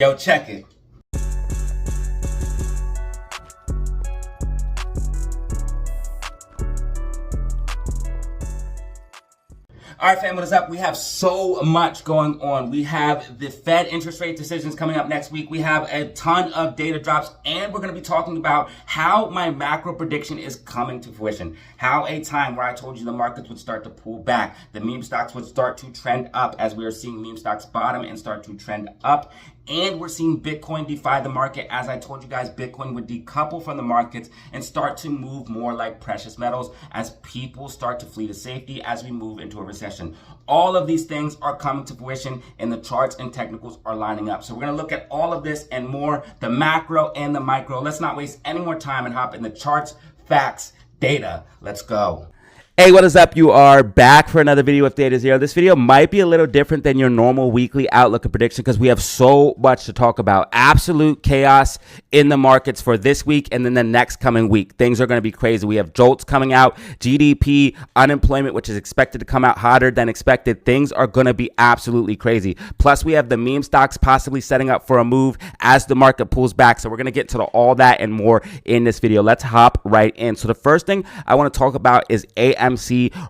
Yo, check it. All right, fam, what is up? We have so much going on. We have the Fed interest rate decisions coming up next week. We have a ton of data drops, and we're going to be talking about how my macro prediction is coming to fruition. How a time where I told you the markets would start to pull back, the meme stocks would start to trend up as we are seeing meme stocks bottom and start to trend up. And we're seeing Bitcoin defy the market. As I told you guys, Bitcoin would decouple from the markets and start to move more like precious metals as people start to flee to safety as we move into a recession. All of these things are coming to fruition and the charts and technicals are lining up. So we're going to look at all of this and more, the macro and the micro. Let's not waste any more time and hop in the charts, facts, data. Let's go. Hey, what is up? You are back for another video with DataZero. This video might be a little different than your normal weekly outlook and prediction because we have so much to talk about. Absolute chaos in the markets for this week and then the next coming week. Things are going to be crazy. We have jolts coming out, GDP, unemployment, which is expected to come out hotter than expected. Things are going to be absolutely crazy. Plus, we have the meme stocks possibly setting up for a move as the market pulls back. So we're going to get to all that and more in this video. Let's hop right in. So the first thing I want to talk about is AMC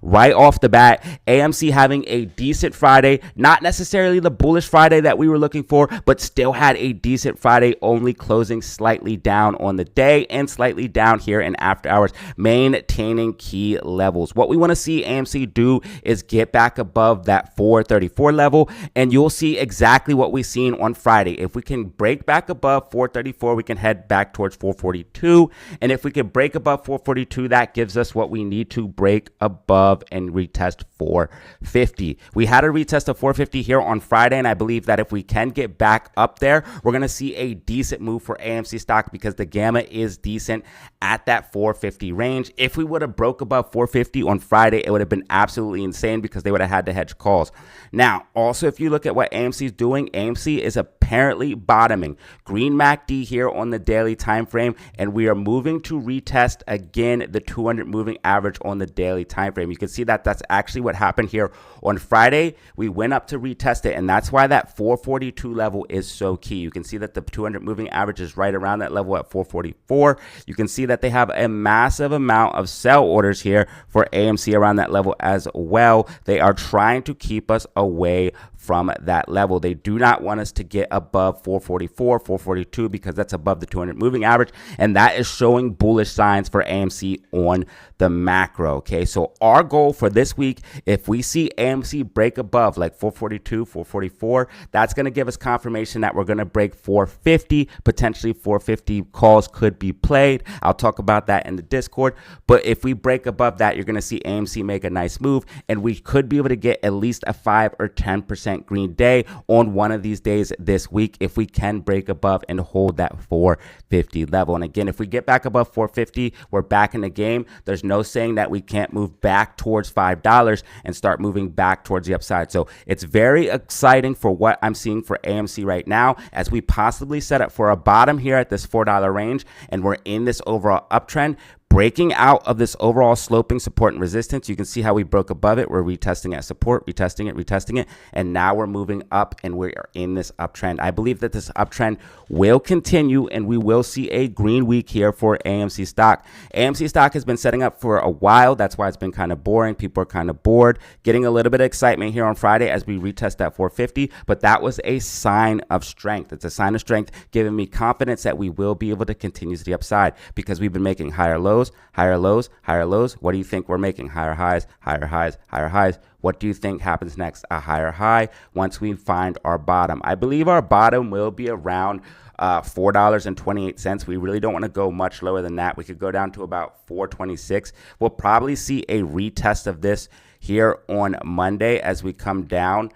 right off the bat. AMC having a decent Friday, not necessarily the bullish Friday that we were looking for, but still had a decent Friday, only closing slightly down on the day and slightly down here in after hours, maintaining key levels. What we want to see AMC do is get back above that 434 level, and you'll see exactly what we've seen on Friday. If we can break back above 434, we can head back towards 442, and if we can break above 442, that gives us what we need to break above and retest 450. We had a retest of 450 here on Friday, and I believe that if we can get back up there, we're going to see a decent move for AMC stock because the gamma is decent at that 450 range. If we would have broke above 450 on Friday, it would have been absolutely insane because they would have had to hedge calls. Now, also, if you look at what AMC is doing, AMC is apparently bottoming. Green MACD here on the daily time frame, and we are moving to retest again the 200 moving average on the daily time frame. You can see that that's actually what happened here on Friday. We went up to retest it, and that's why that 442 level is so key. You can see that the 200 moving average is right around that level at 444. You can see that they have a massive amount of sell orders here for AMC around that level as well. They are trying to keep us away from that level. They do not want us to get above 444, 442 because that's above the 200 moving average, and that is showing bullish signs for AMC on the macro. Okay, so our goal for this week, if we see AMC break above like 442, 444, that's going to give us confirmation that we're going to break 450. Potentially 450 calls could be played. I'll talk about that in the Discord. But if we break above that, you're going to see AMC make a nice move, and we could be able to get at least a 5 or 10% green day on one of these days this week if we can break above and hold that 450 level. And again, if we get back above 450, we're back in the game. There's no saying that we can't move back towards $5 and start moving back towards the upside. So it's very exciting for what I'm seeing for AMC right now as we possibly set up for a bottom here at this $4 range, and we're in this overall uptrend. Breaking out of this overall sloping support and resistance, you can see how we broke above it. We're retesting at support, retesting it, and now we're moving up and we are in this uptrend. I believe that this uptrend will continue and we will see a green week here for AMC stock. AMC stock has been setting up for a while. That's why it's been kind of boring. People are kind of bored. Getting a little bit of excitement here on Friday as we retest that 450, but that was a sign of strength. It's a sign of strength, giving me confidence that we will be able to continue to the upside because we've been making higher lows, higher lows, higher lows. What do you think we're making? Higher highs, higher highs, higher highs. What do you think happens next? A higher high once we find our bottom. I believe our bottom will be around $4.28. We really don't want to go much lower than that. We could go down to about $4.26. We'll probably see a retest of this here on Monday as we come down.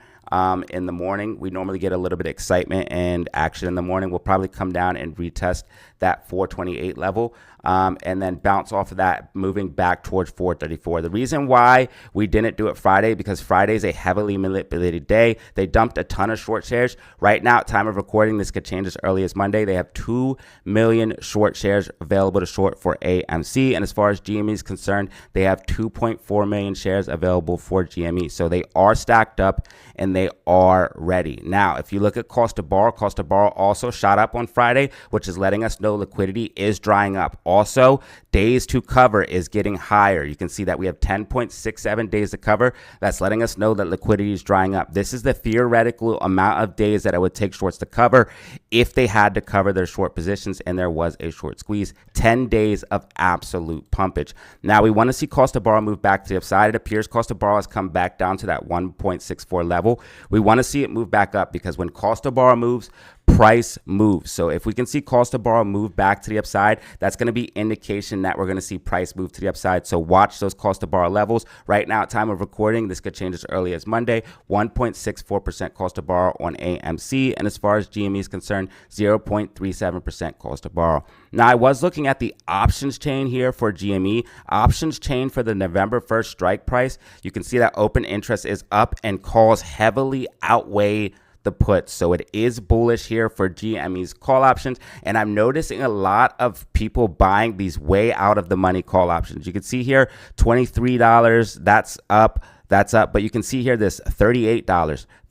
In the morning, we normally get a little bit of excitement and action in the morning. We'll probably come down and retest that 428 level and then bounce off of that, moving back towards 434. The reason why we didn't do it Friday, because Friday is a heavily manipulated day. They dumped a ton of short shares. Right now, at time of recording, this could change as early as Monday. They have 2 million short shares available to short for AMC. And as far as GME is concerned, they have 2.4 million shares available for GME. So they are stacked up and they they are ready. Now, if you look at cost to borrow also shot up on Friday, which is letting us know liquidity is drying up. Also, days to cover is getting higher. You can see that we have 10.67 days to cover. That's letting us know that liquidity is drying up. This is the theoretical amount of days that it would take shorts to cover if they had to cover their short positions and there was a short squeeze. 10 days of absolute pumpage. Now, we want to see cost to borrow move back to the upside. It appears cost to borrow has come back down to that 1.64 level. We want to see it move back up because when cost to borrow moves, price moves. So if we can see cost to borrow move back to the upside, that's going to be indication that we're going to see price move to the upside. So watch those cost to borrow levels. Right now, at time of recording, this could change as early as Monday. 1.64% cost to borrow on AMC. And as far as GME is concerned, 0.37% cost to borrow. Now, I was looking at the options chain here for GME. Options chain for the November 1st strike price. You can see that open interest is up and calls heavily outweigh the puts. So it is bullish here for GME's call options. And I'm noticing a lot of people buying these way out of the money call options. You can see here, $23, that's up. But you can see here this $38,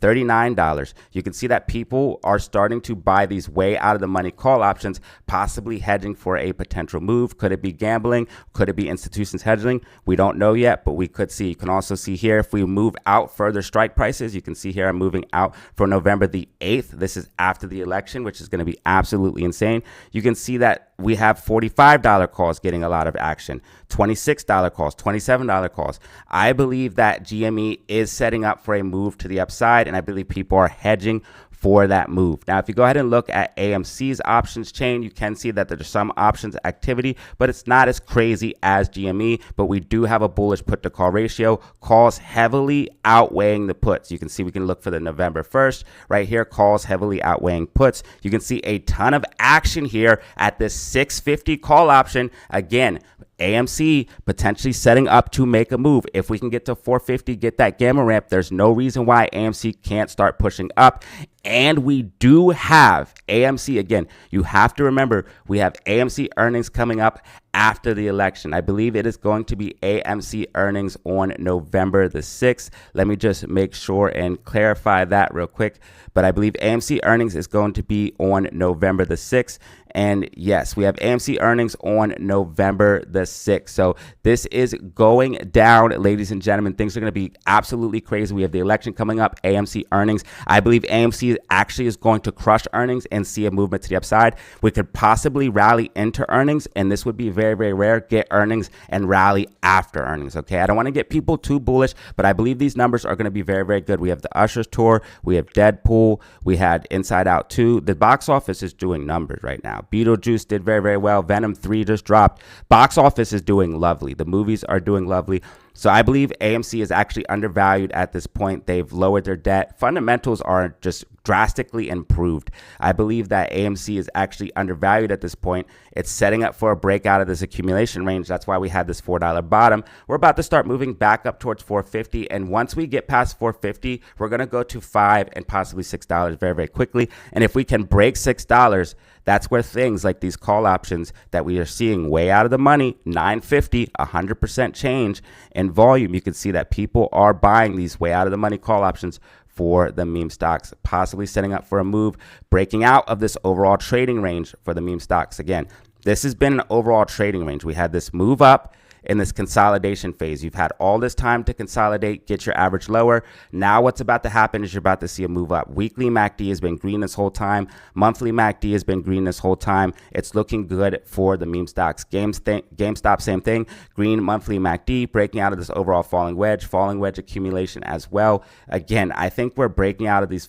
$39. You can see that people are starting to buy these way out of the money call options, possibly hedging for a potential move. Could it be gambling? Could it be institutions hedging? We don't know yet, but we could see. You can also see here, if we move out further strike prices, you can see here I'm moving out for November the 8th. This is after the election, which is going to be absolutely insane. You can see that we have $45 calls getting a lot of action, $26 calls, $27 calls. I believe that GME is setting up for a move to the upside, and I believe people are hedging for that move. Now, if you go ahead and look at AMC's options chain, you can see that there's some options activity, but it's not as crazy as GME, but we do have a bullish put to call ratio, calls heavily outweighing the puts. You can see we can look for the November 1st right here, calls heavily outweighing puts. You can see a ton of action here at this 650 call option. Again, AMC potentially setting up to make a move. If we can get to 450, get that gamma ramp, there's no reason why AMC can't start pushing up. And we do have AMC, again, you have to remember, we have AMC earnings coming up after the election. I believe it is going to be AMC earnings on November the 6th. Let me just make sure and clarify that real quick. But I believe AMC earnings is going to be on November the 6th. And yes, we have AMC earnings on November the 6th. So this is going down, ladies and gentlemen. Things are going to be absolutely crazy. We have the election coming up, AMC earnings. I believe AMC actually is going to crush earnings and see a movement to the upside. We could possibly rally into earnings, and this would be very, very rare. Get earnings and rally after earnings, okay? I don't want to get people too bullish, but I believe these numbers are going to be very, very good. We have the Usher's Tour. We have Deadpool. We had Inside Out 2. The box office is doing numbers right now. Beetlejuice did very, very well. Venom 3 just dropped. Box office is doing lovely. The movies are doing lovely. So I believe AMC is actually undervalued at this point. They've lowered their debt. Fundamentals are just drastically improved. I believe that AMC is actually undervalued at this point. It's setting up for a breakout of this accumulation range. That's why we had this $4 bottom. We're about to start moving back up towards $4.50. And once we get past $4.50, we're going to go to $5 and possibly $6 very, very quickly. And if we can break $6, that's where things like these call options that we are seeing way out of the money, $9.50, 100% change in volume. You can see that people are buying these way out of the money call options for the meme stocks, possibly setting up for a move, breaking out of this overall trading range for the meme stocks. Again, this has been an overall trading range. We had this move up in this consolidation phase. You've had all this time to consolidate, get your average lower. Now what's about to happen is you're about to see a move up. Weekly MACD has been green this whole time. Monthly MACD has been green this whole time. It's looking good for the meme stocks. GameStop, same thing. Green monthly MACD, breaking out of this overall falling wedge accumulation as well. Again, I think we're breaking out of these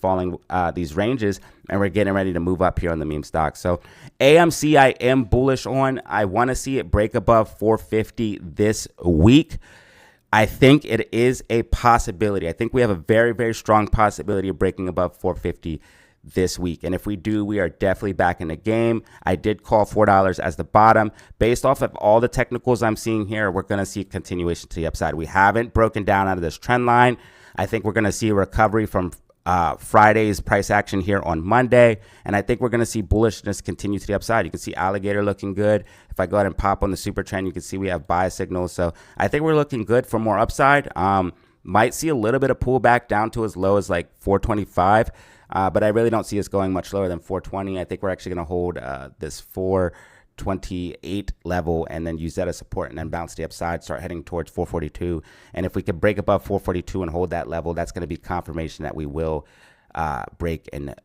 these ranges, and we're getting ready to move up here on the meme stock. So AMC, I am bullish on. I want to see it break above 450 this week. I think it is a possibility. I think we have a very, very strong possibility of breaking above 450 this week. And if we do, we are definitely back in the game. I did call $4 as the bottom. Based off of all the technicals I'm seeing here, we're going to see a continuation to the upside. We haven't broken down out of this trend line. I think we're going to see a recovery from Friday's price action here on Monday, and I think we're going to see bullishness continue to the upside. You can see alligator looking good. If I go ahead and pop on the super trend, you can see we have buy signals. So I think we're looking good for more upside. Might see a little bit of pullback down to as low as like 425, but I really don't see us going much lower than 420. I think we're actually going to hold this 428 level and then use that as support and then bounce the upside, start heading towards 442. And if we could break above 442 and hold that level, that's going to be confirmation that we will break and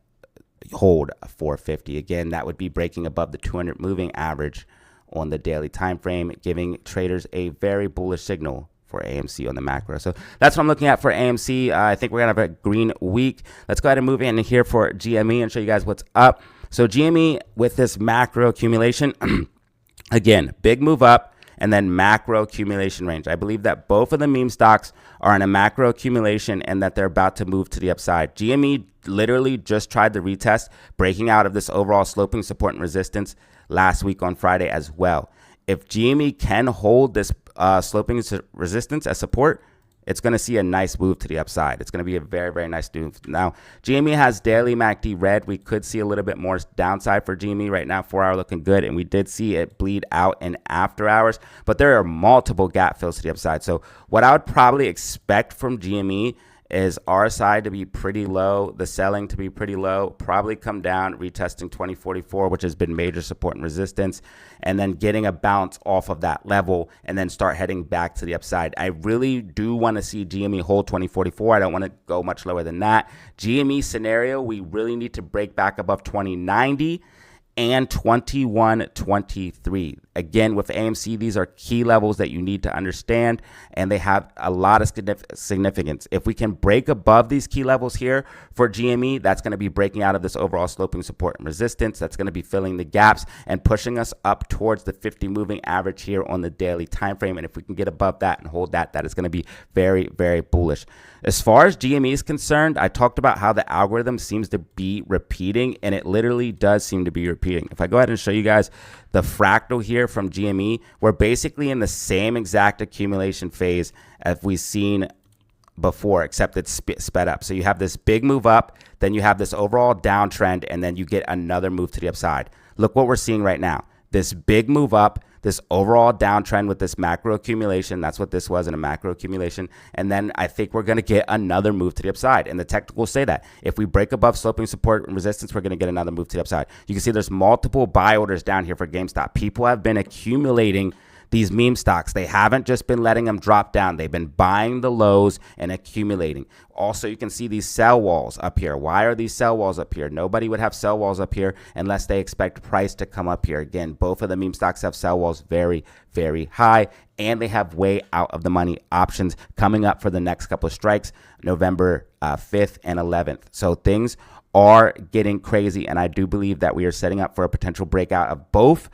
hold a 450. Again, that would be breaking above the 200 moving average on the daily time frame, giving traders a very bullish signal for AMC on the macro. So that's what I'm looking at for AMC. I think we're gonna have a green week. Let's go ahead and move in here for GME and show you guys what's up. So GME with this macro accumulation, again, big move up and then macro accumulation range. I believe that both of the meme stocks are in a macro accumulation and that they're about to move to the upside. GME literally just tried the retest, breaking out of this overall sloping support and resistance last week on Friday as well. If GME can hold this sloping resistance as support, it's going to see a nice move to the upside. It's going to be a very, very nice move. Now, GME has daily MACD red. We could see a little bit more downside for GME right now. 4 hour looking good, and we did see it bleed out in after hours, but there are multiple gap fills to the upside. So what I would probably expect from GME is RSI to be pretty low, the selling to be pretty low, probably come down, retesting 2044, which has been major support and resistance, and then getting a bounce off of that level and then start heading back to the upside. I really do want to see GME hold 2044. I don't want to go much lower than that. GME scenario, we really need to break back above 2090 and 2123. Again, with AMC, these are key levels that you need to understand, and they have a lot of significance. If we can break above these key levels here for GME, that's going to be breaking out of this overall sloping support and resistance. That's going to be filling the gaps and pushing us up towards the 50 moving average here on the daily time frame. And if we can get above that and hold that, that is going to be very, very bullish. As far as GME is concerned, I talked about how the algorithm seems to be repeating, and it literally does seem to be repeating. If I go ahead and show you guys the fractal here from GME, we're basically in the same exact accumulation phase as we've seen before, except it's sped up. So you have this big move up, then you have this overall downtrend, and then you get another move to the upside. Look what we're seeing right now. This big move up, this overall downtrend with this macro accumulation. That's what this was, in a macro accumulation. And then I think we're going to get another move to the upside. And the technicals say that if we break above sloping support and resistance, we're going to get another move to the upside. You can see there's multiple buy orders down here for GameStop. People have been accumulating these meme stocks. They haven't just been letting them drop down. They've been buying the lows and accumulating. Also, you can see these sell walls up here. Why are these sell walls up here? Nobody would have sell walls up here unless they expect price to come up here. Again, both of the meme stocks have sell walls very, very high, and they have way out of the money options coming up for the next couple of strikes, November 5th and 11th. So things are getting crazy, and I do believe that we are setting up for a potential breakout of both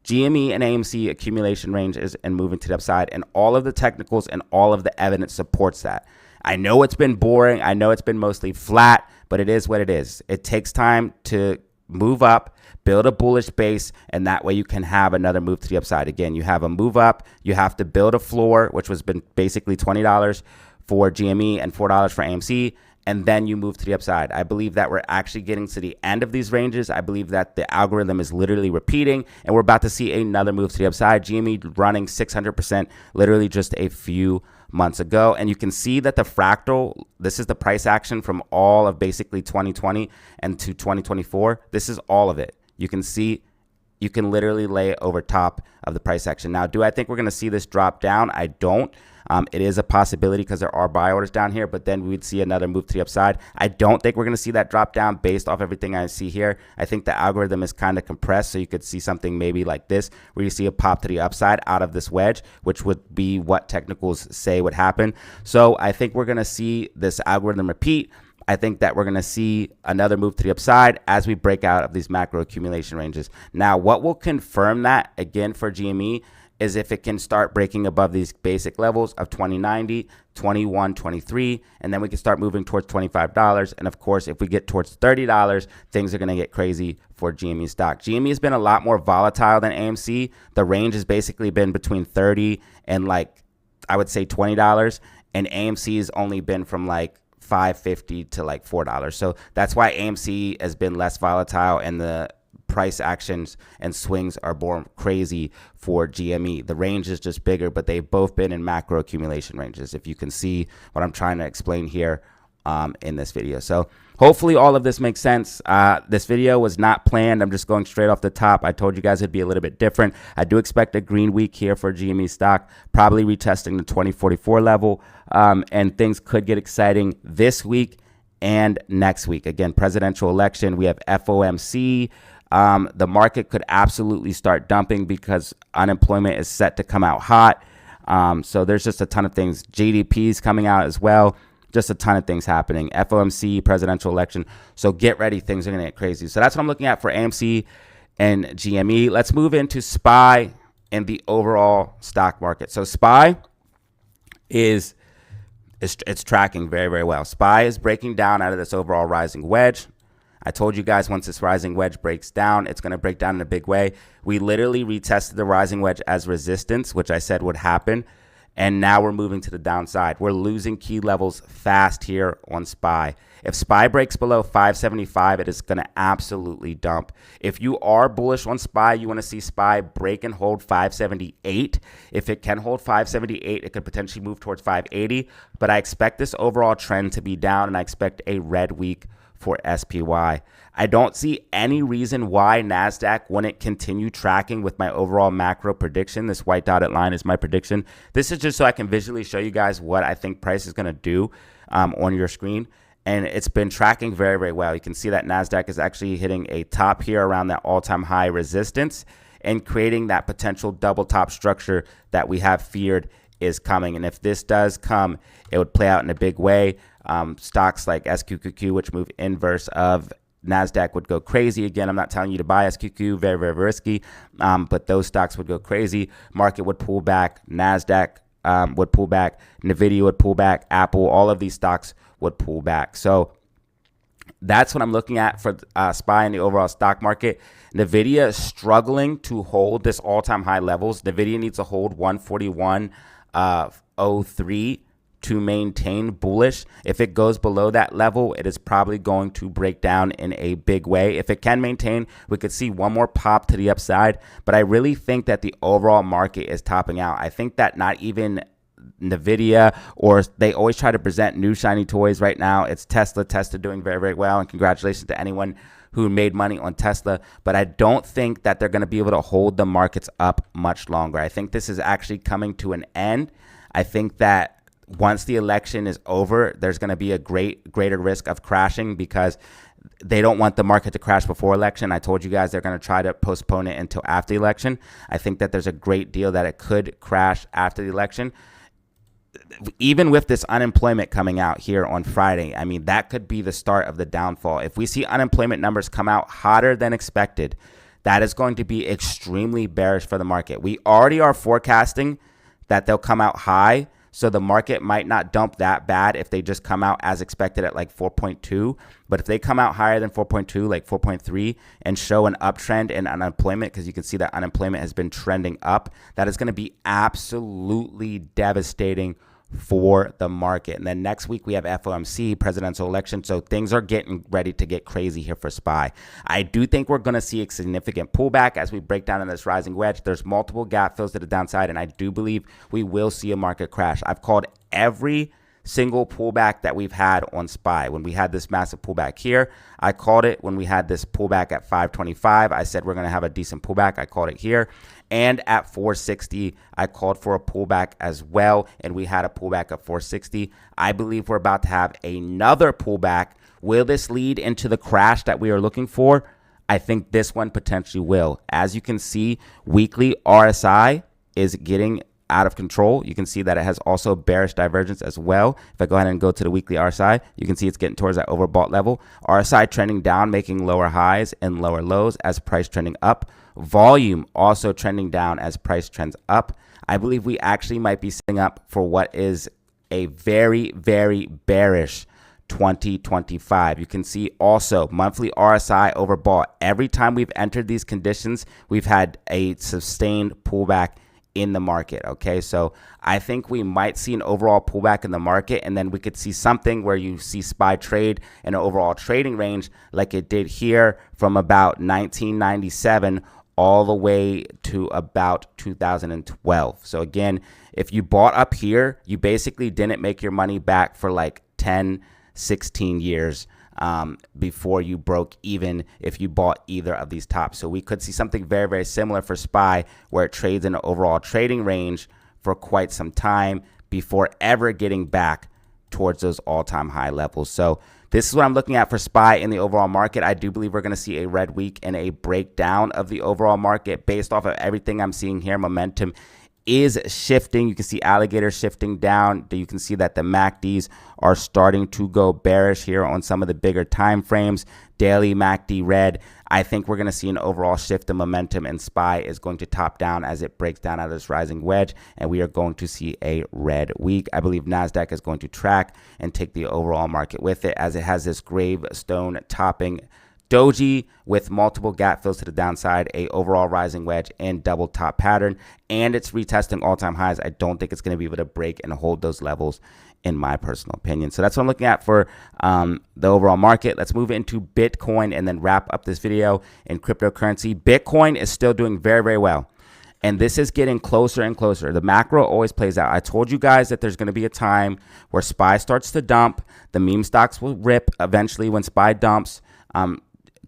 GME and AMC accumulation ranges and moving to the upside, and all of the technicals and all of the evidence supports that. I know it's been boring. I know it's been mostly flat, but it is what it is. It takes time to move up, build a bullish base, and that way you can have another move to the upside. Again, you have a move up, you have to build a floor, which was been basically $20 for GME and $4 for AMC, and then you move to the upside. I believe that we're actually getting to the end of these ranges. I believe that the algorithm is literally repeating, and we're about to see another move to the upside. GME running 600% literally just a few months ago. And you can see that the fractal, this is the price action from all of basically 2020 and to 2024. This is all of it. You can see, you can literally lay it over top of the price action. Now, do I think we're going to see this drop down? I don't. It is a possibility because there are buy orders down here, but then we'd see another move to the upside. I don't think we're going to see that drop down based off everything I see here. I think the algorithm is kind of compressed, so you could see something maybe like this, where you see a pop to the upside out of this wedge, which would be what technicals say would happen. So I think we're going to see this algorithm repeat. I think that we're going to see another move to the upside as we break out of these macro accumulation ranges. Now, what will confirm that, again, for GME, is if it can start breaking above these basic levels of 2090, 2123, and then we can start moving towards $25. And of course, if we get towards $30, things are going to get crazy for GME stock. GME has been a lot more volatile than AMC. The range has basically been between 30 and like, I would say $20, and AMC has only been from like $5.50 to like $4. So that's why AMC has been less volatile, and the price actions and swings are more crazy for GME. The range is just bigger, but they've both been in macro accumulation ranges, if you can see what I'm trying to explain here in this video. So hopefully all of this makes sense. This video was not planned. I'm just going straight off the top. I told you guys it'd be a little bit different. I do expect a green week here for GME stock, probably retesting the 2044 level, and things could get exciting this week and next week. Again, presidential election, we have FOMC. The market could absolutely start dumping because unemployment is set to come out hot. So there's just a ton of things. GDP is coming out as well. Just a ton of things happening. FOMC, presidential election. So get ready. Things are going to get crazy. So that's what I'm looking at for AMC and GME. Let's move into SPY and the overall stock market. So SPY is it's tracking very, very well. SPY is breaking down out of this overall rising wedge. I told you guys once this rising wedge breaks down, it's going to break down in a big way. We literally retested the rising wedge as resistance, which I said would happen. And now we're moving to the downside. We're losing key levels fast here on SPY. If SPY breaks below 575, it is going to absolutely dump. If you are bullish on SPY, you want to see SPY break and hold 578. If it can hold 578, it could potentially move towards 580. But I expect this overall trend to be down, and I expect a red week for SPY. I don't see any reason why NASDAQ wouldn't continue tracking with my overall macro prediction. This white dotted line is my prediction. This is just so I can visually show you guys what I think price is going to do on your screen. And it's been tracking very, very well. You can see that NASDAQ is actually hitting a top here around that all-time high resistance and creating that potential double top structure that we have feared is coming. And if this does come, it would play out in a big way. Stocks like SQQQ, which move inverse of NASDAQ, would go crazy. Again, I'm not telling you to buy SQQ, very, very risky, but those stocks would go crazy. Market would pull back. NASDAQ would pull back. NVIDIA would pull back. Apple, all of these stocks would pull back. So that's what I'm looking at for SPY in the overall stock market. NVIDIA is struggling to hold this all-time high levels. NVIDIA needs to hold 141.03 to maintain bullish. If it goes below that level, it is probably going to break down in a big way. If it can maintain, we could see one more pop to the upside, but I really think that the overall market is topping out. I think that not even NVIDIA, or they always try to present new shiny toys. Right now it's Tesla doing very, very well, and congratulations to anyone who made money on Tesla, but I don't think that they're going to be able to hold the markets up much longer. I think this is actually coming to an end. I think that once the election is over, there's going to be a greater risk of crashing because they don't want the market to crash before election. I told you guys they're going to try to postpone it until after the election. I think that there's a great deal that it could crash after the election. Even with this unemployment coming out here on Friday, I mean, that could be the start of the downfall. If we see unemployment numbers come out hotter than expected, that is going to be extremely bearish for the market. We already are forecasting that they'll come out high. So the market might not dump that bad if they just come out as expected at like 4.2. But if they come out higher than 4.2, like 4.3, and show an uptrend in unemployment, because you can see that unemployment has been trending up, that is going to be absolutely devastating for the market. And then next week we have FOMC, presidential election. So things are getting ready to get crazy here for SPY. I do think we're going to see a significant pullback as we break down in this rising wedge. There's multiple gap fills to the downside, and I do believe we will see a market crash. I've called every single pullback that we've had on SPY. When we had this massive pullback here, I called it. When we had this pullback at 525, I said we're going to have a decent pullback. I called it here. And at 460, I called for a pullback as well, and we had a pullback at 460. I believe we're about to have another pullback. Will this lead into the crash that we are looking for? I think this one potentially will. As you can see, weekly RSI is getting out of control. You can see that it has also bearish divergence as well. If I go ahead and go to the weekly RSI, you can see it's getting towards that overbought level. RSI trending down, making lower highs and lower lows as price trending up. Volume also trending down as price trends up. I believe we actually might be setting up for what is a very, very bearish 2025. You can see also monthly RSI overbought. Every time we've entered these conditions, we've had a sustained pullback in the market. Okay, so I think we might see an overall pullback in the market, and then we could see something where you see SPY trade in an overall trading range like it did here from about 1997 all the way to about 2012. So again, if you bought up here, you basically didn't make your money back for like 10, 16 years before you broke even if you bought either of these tops. So we could see something very, very similar for SPY, where it trades in an overall trading range for quite some time before ever getting back towards those all-time high levels. So this is what I'm looking at for SPY in the overall market. I do believe we're going to see a red week and a breakdown of the overall market based off of everything I'm seeing here. Momentum is shifting. You can see alligator shifting down. You can see that the MACDs are starting to go bearish here on some of the bigger time frames. Daily MACD red. I think we're going to see an overall shift in momentum, and SPY is going to top down as it breaks down out of this rising wedge, and we are going to see a red week. I believe NASDAQ is going to track and take the overall market with it, as it has this gravestone topping doji with multiple gap fills to the downside, a overall rising wedge and double top pattern, and it's retesting all-time highs. I don't think it's going to be able to break and hold those levels, in my personal opinion. So that's what I'm looking at for the overall market. Let's move into Bitcoin and then wrap up this video in cryptocurrency. Bitcoin is still doing very, very well, and this is getting closer and closer. The macro always plays out. I told you guys that there's going to be a time where SPY starts to dump. The meme stocks will rip eventually when SPY dumps,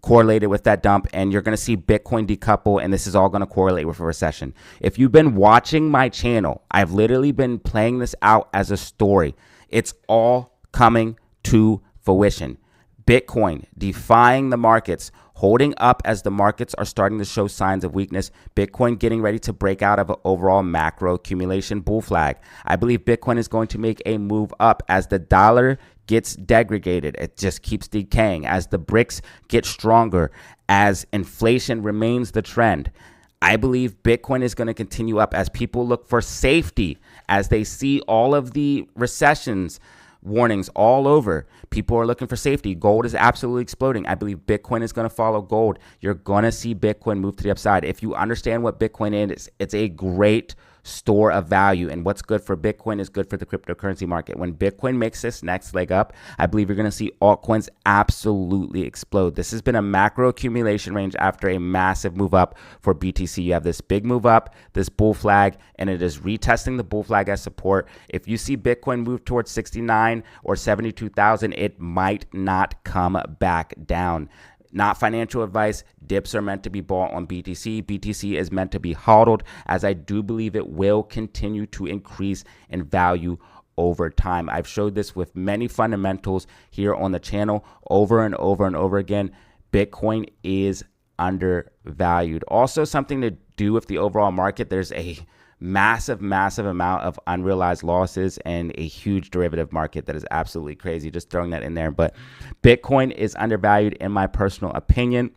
correlated with that dump, and you're going to see Bitcoin decouple, and this is all going to correlate with a recession. If you've been watching my channel, I've literally been playing this out as a story. It's all coming to fruition. Bitcoin defying the markets, holding up as the markets are starting to show signs of weakness. Bitcoin getting ready to break out of an overall macro accumulation bull flag. I believe Bitcoin is going to make a move up as the dollar gets degraded. It just keeps decaying as the BRICS get stronger, as inflation remains the trend. I believe Bitcoin is going to continue up as people look for safety, as they see all of the recessions warnings all over. People are looking for safety. Gold is absolutely exploding. I believe Bitcoin is going to follow gold. You're going to see Bitcoin move to the upside. If you understand what Bitcoin is, it's a great store of value, and what's good for Bitcoin is good for the cryptocurrency market. When Bitcoin makes this next leg up, I believe you're going to see altcoins absolutely explode. This has been a macro accumulation range after a massive move up for BTC. You have this big move up, this bull flag, and it is retesting the bull flag as support. If you see Bitcoin move towards 69 or 72,000, it might not come back down. Not financial advice. Dips are meant to be bought on BTC. BTC is meant to be hodled, as I do believe it will continue to increase in value over time. I've showed this with many fundamentals here on the channel over and over and over again. Bitcoin is undervalued. Also, something to do with the overall market, there's a massive amount of unrealized losses and a huge derivative market that is absolutely crazy. Just throwing that in there. But Bitcoin is undervalued in my personal opinion.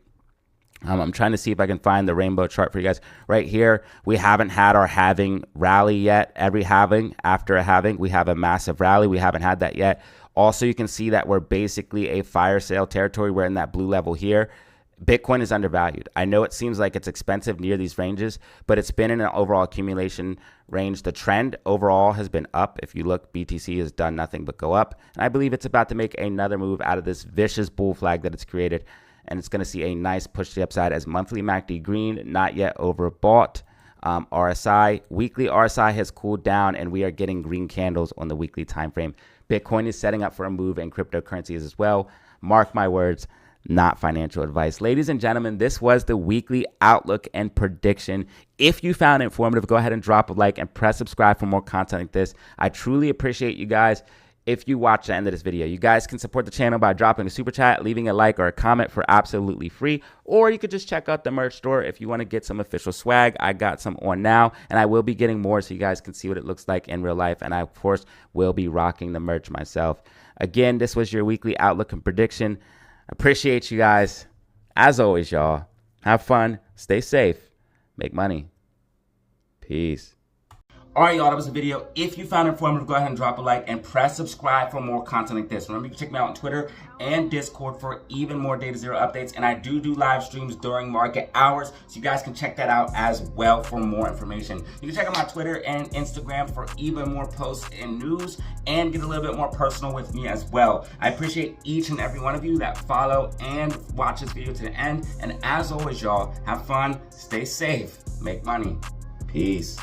I'm trying to see if I can find the rainbow chart for you guys. Right here, we haven't had our halving rally yet. Every halving, after a halving, we have a massive rally. We haven't had that yet. Also, you can see that we're basically a fire sale territory. We're in that blue level here. Bitcoin is undervalued. I know it seems like it's expensive near these ranges, but it's been in an overall accumulation range. The trend overall has been up. If you look, BTC has done nothing but go up. And I believe it's about to make another move out of this vicious bull flag that it's created. And it's going to see a nice push to the upside as monthly MACD green, not yet overbought. RSI, weekly RSI has cooled down, and we are getting green candles on the weekly time frame. Bitcoin is setting up for a move, and cryptocurrencies as well. Mark my words. Not financial advice. Ladies and gentlemen, this was the weekly outlook and prediction. If you found it informative, go ahead and drop a like and press subscribe for more content like this. I truly appreciate you guys. If you watch the end of this video, you guys can support the channel by dropping a super chat, leaving a like or a comment for absolutely free, or you could just check out the merch store if you want to get some official swag. I got some on now, and I will be getting more so you guys can see what it looks like in real life, and I, of course, will be rocking the merch myself. Again, this was your weekly outlook and prediction. Appreciate you guys. As always, y'all, have fun, stay safe, make money. Peace. All right, y'all, that was the video. If you found it informative, go ahead and drop a like and press subscribe for more content like this. Remember, you can check me out on Twitter and Discord for even more DataZero updates. And I do live streams during market hours, so you guys can check that out as well for more information. You can check out my Twitter and Instagram for even more posts and news and get a little bit more personal with me as well. I appreciate each and every one of you that follow and watch this video to the end. And as always, y'all, have fun, stay safe, make money. Peace.